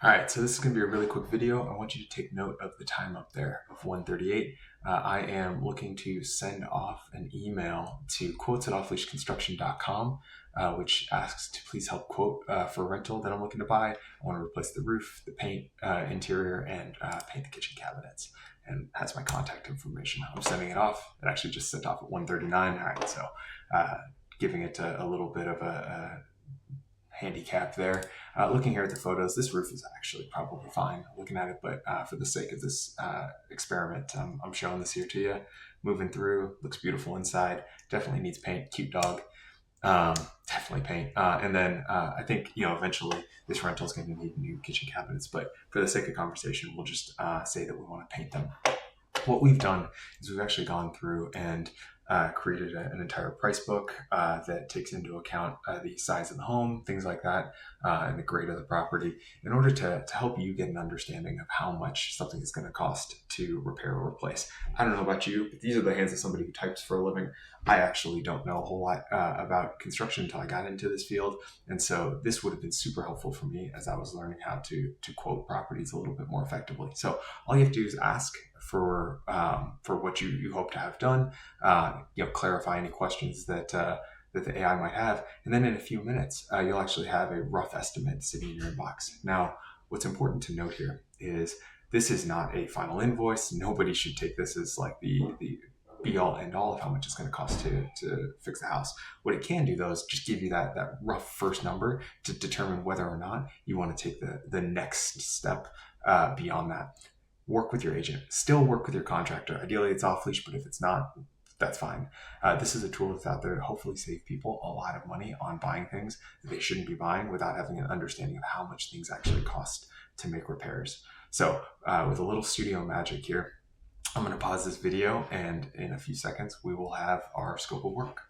All right, so this is going to be a really quick video. I want you to take note of the time up there of 1:38. I am looking to send off an email to quotes@offleashconstruction.com, which asks to please help quote for a rental that I'm looking to buy. I want to replace the roof, the paint, interior, and paint the kitchen cabinets. And has my contact information. I'm sending it off. It actually just sent off at 1:39. All right, so giving it a little bit of a handicap there. Looking here at the photos, this roof is actually probably fine looking at it, but for the sake of this experiment, I'm showing this here to you. Moving through, looks beautiful inside, definitely needs paint, cute dog, definitely paint. And then I think, eventually this rental is going to need new kitchen cabinets, but for the sake of conversation, we'll just say that we want to paint them. What we've done is we've actually gone through and created an entire price book that takes into account the size of the home, things like that, and the grade of the property in order to help you get an understanding of how much something is going to cost to repair or replace. I don't know about you, but these are the hands of somebody who types for a living. I actually don't know a whole lot about construction until I got into this field. And so this would have been super helpful for me as I was learning how to quote properties a little bit more effectively. So all you have to do is ask for what you hope to have done, clarify any questions that the AI might have, and then in a few minutes you'll actually have a rough estimate sitting in your inbox. Now, what's important to note here is this is not a final invoice. Nobody should take this as like the be all end all of how much it's going to cost to fix the house. What it can do though is just give you that rough first number to determine whether or not you want to take the next step beyond that. Work with your agent, still work with your contractor. Ideally it's off leash, but if it's not, that's fine. This is a tool that's out there to hopefully save people a lot of money on buying things that they shouldn't be buying without having an understanding of how much things actually cost to make repairs. So with a little studio magic here, I'm going to pause this video, and in a few seconds we will have our scope of work.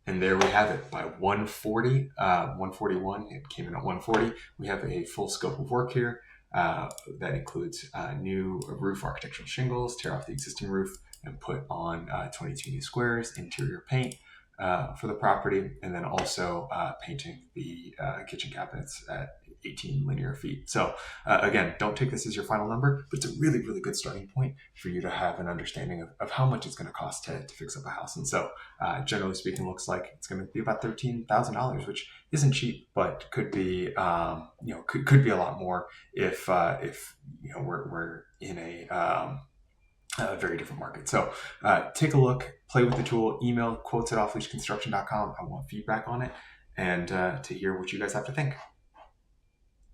And there we have it. By 140, 141, it came in at 140. We have a full scope of work here. That includes new roof architectural shingles, tear off the existing roof, and put on 22 new squares, interior paint for the property, and then also painting the kitchen cabinets at 18 linear feet. So again, don't take this as your final number, but it's a really, really good starting point for you to have an understanding of how much it's going to cost to fix up a house. And so generally speaking, looks like it's going to be about $13,000, which isn't cheap, but could be could be a lot more if we're in a very different market. So take a look, play with the tool, email quotes@offleashconstruction.com. I want feedback on it, and to hear what you guys have to think.